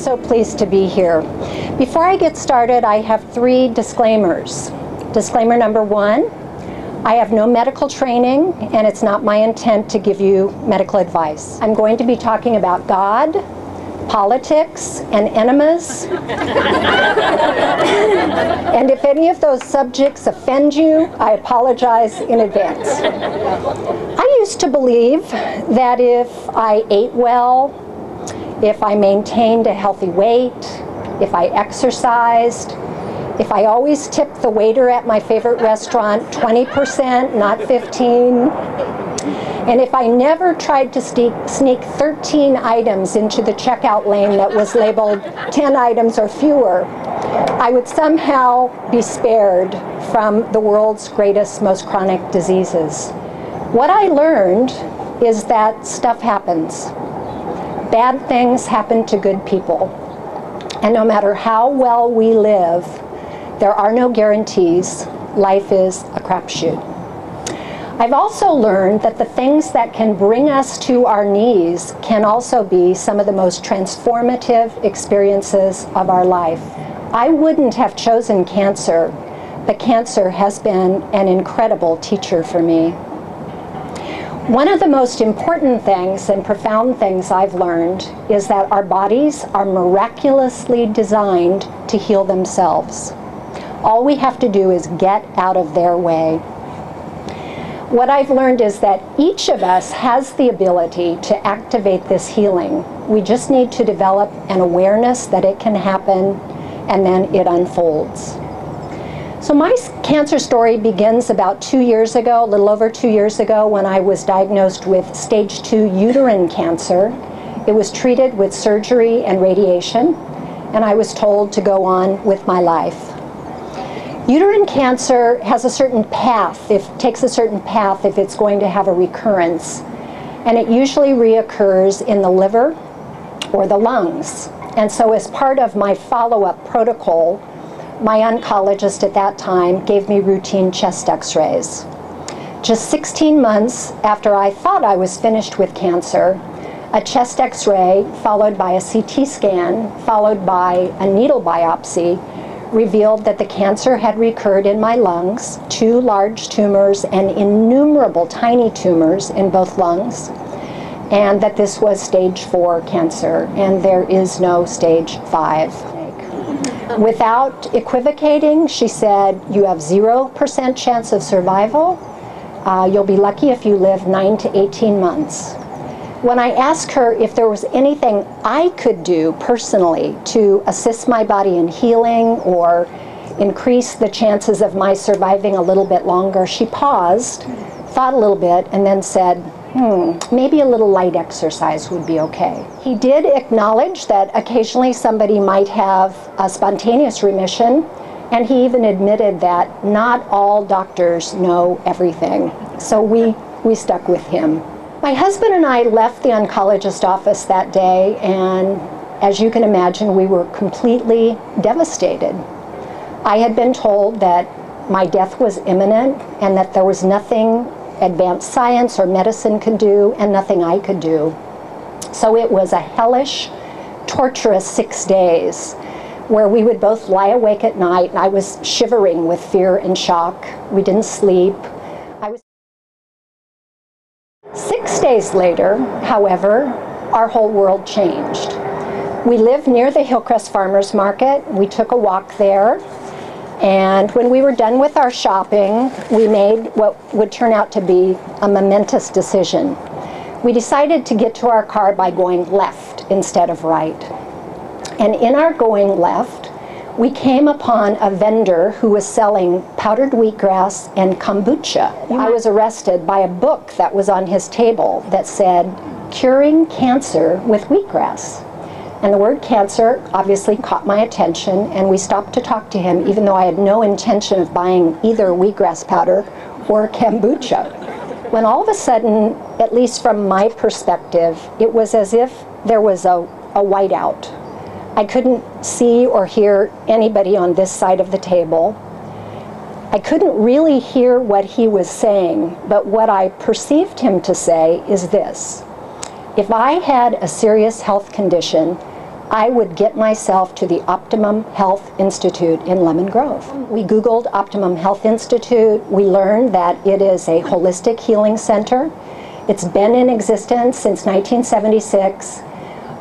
so pleased to be here. Before I get started, I have 3 disclaimers. Disclaimer number 1, I have no medical training, and it's not my intent to give you medical advice. I'm going to be talking about God, politics, and enemas. And if any of those subjects offend you, I apologize in advance. I used to believe that if I ate well, if I maintained a healthy weight, if I exercised, if I always tipped the waiter at my favorite restaurant 20%, not 15, and if I never tried to sneak 13 items into the checkout lane that was labeled 10 items or fewer, I would somehow be spared from the world's greatest, most chronic diseases. What I learned is that stuff happens. Bad things happen to good people. And no matter how well we live, there are no guarantees. Life is a crapshoot. I've also learned that the things that can bring us to our knees can also be some of the most transformative experiences of our life. I wouldn't have chosen cancer, but cancer has been an incredible teacher for me. One of the most important things and profound things I've learned is that our bodies are miraculously designed to heal themselves. All we have to do is get out of their way. What I've learned is that each of us has the ability to activate this healing. We just need to develop an awareness that it can happen, and then it unfolds. So my cancer story begins about 2 years ago, a little over 2 years ago, when I was diagnosed with stage 2 uterine cancer. It was treated with surgery and radiation, and I was told to go on with my life. Uterine cancer has a certain path, takes a certain path if it's going to have a recurrence, and it usually reoccurs in the liver or the lungs. And so as part of my follow-up protocol, my oncologist at that time gave me routine chest x-rays. Just 16 months after I thought I was finished with cancer, a chest x-ray followed by a CT scan, followed by a needle biopsy, revealed that the cancer had recurred in my lungs, 2 large tumors and innumerable tiny tumors in both lungs, and that this was stage 4 cancer, and there is no stage 5. Without equivocating, she said, you have 0% chance of survival. You'll be lucky if you live 9 to 18 months. When I asked her if there was anything I could do personally to assist my body in healing or increase the chances of my surviving a little bit longer, she paused, thought a little bit, and then said, maybe a little light exercise would be okay. He did acknowledge that occasionally somebody might have a spontaneous remission, and he even admitted that not all doctors know everything. So we stuck with him. My husband and I left the oncologist office that day, and as you can imagine, we were completely devastated. I had been told that my death was imminent and that there was nothing advanced science or medicine could do, and nothing I could do. So it was a hellish, torturous 6 days where we would both lie awake at night, and I was shivering with fear and shock. We didn't sleep. 6 days later, however, our whole world changed. We live near the Hillcrest Farmers Market. We took a walk there. And when we were done with our shopping, we made what would turn out to be a momentous decision. We decided to get to our car by going left instead of right. And in our going left, we came upon a vendor who was selling powdered wheatgrass and kombucha. I was arrested by a book that was on his table that said, "Curing Cancer with Wheatgrass." And the word cancer obviously caught my attention, and we stopped to talk to him, even though I had no intention of buying either wheatgrass powder or kombucha. When all of a sudden, at least from my perspective, it was as if there was a whiteout. I couldn't see or hear anybody on this side of the table. I couldn't really hear what he was saying, but what I perceived him to say is this: if I had a serious health condition, I would get myself to the Optimum Health Institute in Lemon Grove. We Googled Optimum Health Institute. We learned that it is a holistic healing center. It's been in existence since 1976.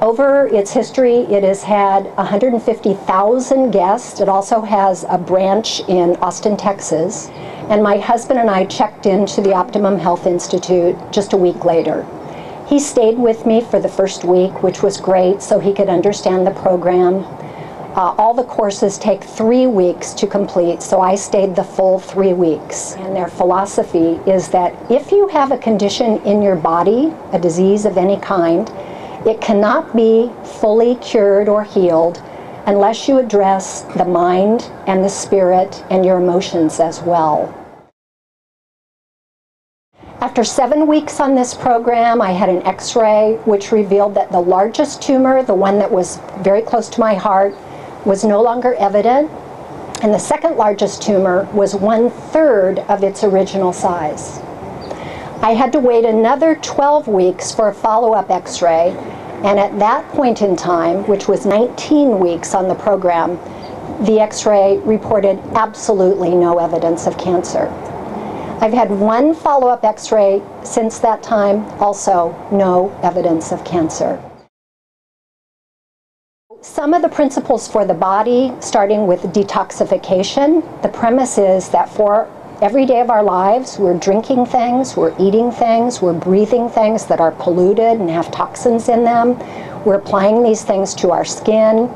Over its history, it has had 150,000 guests. It also has a branch in Austin, Texas. And my husband and I checked into the Optimum Health Institute just a week later. He stayed with me for the first week, which was great, so he could understand the program. All the courses take 3 weeks to complete, so I stayed the full 3 weeks. And their philosophy is that if you have a condition in your body, a disease of any kind, it cannot be fully cured or healed unless you address the mind and the spirit and your emotions as well. After 7 weeks on this program, I had an x-ray which revealed that the largest tumor, the one that was very close to my heart, was no longer evident, and the second largest tumor was 1/3 of its original size. I had to wait another 12 weeks for a follow-up x-ray, and at that point in time, which was 19 weeks on the program, the x-ray reported absolutely no evidence of cancer. I've had one follow-up x-ray since that time, also no evidence of cancer. Some of the principles for the body, starting with detoxification, the premise is that for every day of our lives, we're drinking things, we're eating things, we're breathing things that are polluted and have toxins in them. We're applying these things to our skin.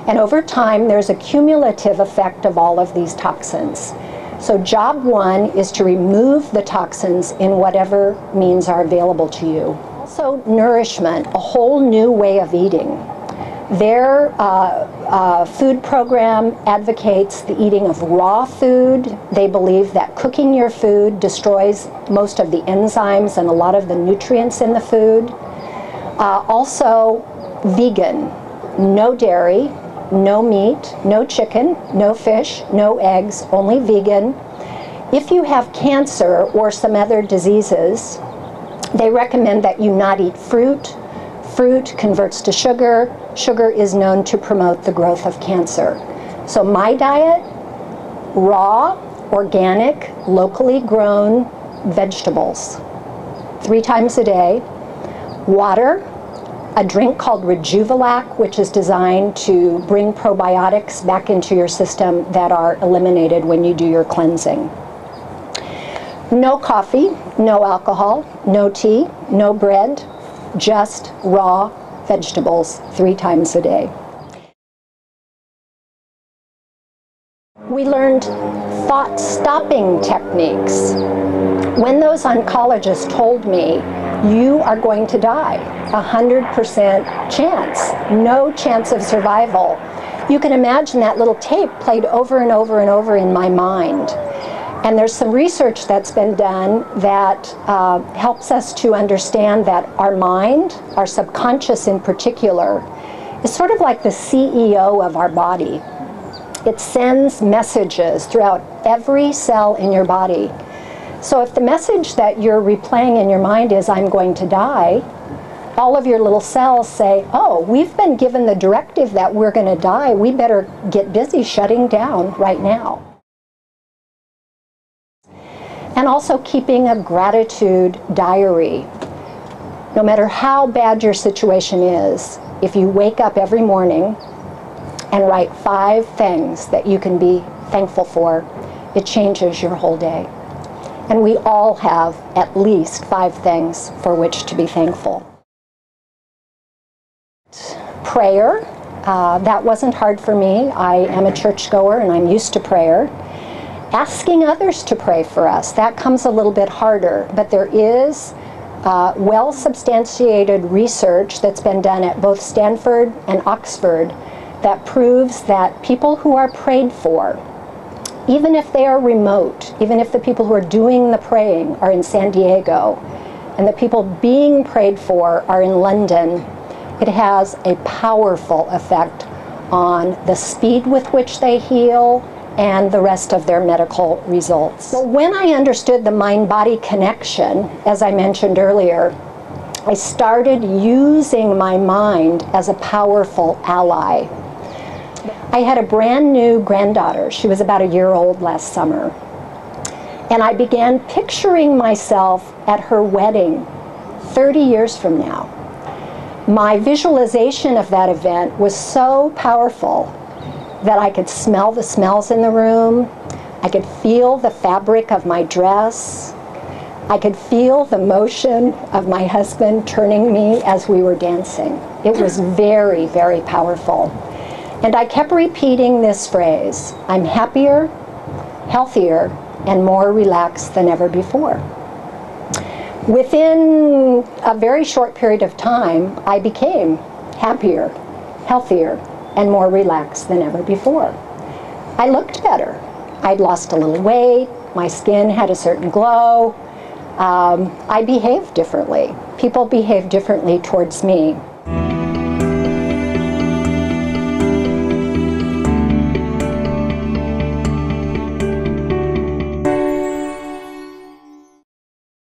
And over time, there's a cumulative effect of all of these toxins. So job one is to remove the toxins in whatever means are available to you. Also, nourishment, a whole new way of eating. Their food program advocates the eating of raw food. They believe that cooking your food destroys most of the enzymes and a lot of the nutrients in the food. Also, vegan, no dairy, no meat, no chicken, no fish, no eggs, only vegan. If you have cancer or some other diseases, they recommend that you not eat fruit. Fruit converts to sugar. Sugar is known to promote the growth of cancer. So my diet, raw, organic, locally grown vegetables, 3 times a day, water, a drink called Rejuvelac, which is designed to bring probiotics back into your system that are eliminated when you do your cleansing. No coffee, no alcohol, no tea, no bread, just raw vegetables 3 times a day. We learned thought-stopping techniques. When those oncologists told me, you are going to die, 100% chance, no chance of survival, you can imagine that little tape played over and over and over in my mind. And there's some research that's been done that helps us to understand that our mind, our subconscious in particular, is sort of like the CEO of our body. It sends messages throughout every cell in your body. So if the message that you're replaying in your mind is, I'm going to die, all of your little cells say, oh, we've been given the directive that we're going to die. We better get busy shutting down right now. And also keeping a gratitude diary. No matter how bad your situation is, if you wake up every morning and write 5 things that you can be thankful for, it changes your whole day. And we all have at least 5 things for which to be thankful. Prayer, that wasn't hard for me. I am a churchgoer and I'm used to prayer. Asking others to pray for us, that comes a little bit harder, but there is well-substantiated research that's been done at both Stanford and Oxford that proves that people who are prayed for, even if they are remote, even if the people who are doing the praying are in San Diego, and the people being prayed for are in London, it has a powerful effect on the speed with which they heal and the rest of their medical results. Well, when I understood the mind-body connection, as I mentioned earlier, I started using my mind as a powerful ally. I had a brand new granddaughter. She was about a year old last summer. And I began picturing myself at her wedding 30 years from now. My visualization of that event was so powerful that I could smell the smells in the room. I could feel the fabric of my dress. I could feel the motion of my husband turning me as we were dancing. It was very, very powerful. And I kept repeating this phrase, I'm happier, healthier, and more relaxed than ever before. Within a very short period of time, I became happier, healthier, and more relaxed than ever before. I looked better. I'd lost a little weight, my skin had a certain glow, I behaved differently. People behaved differently towards me.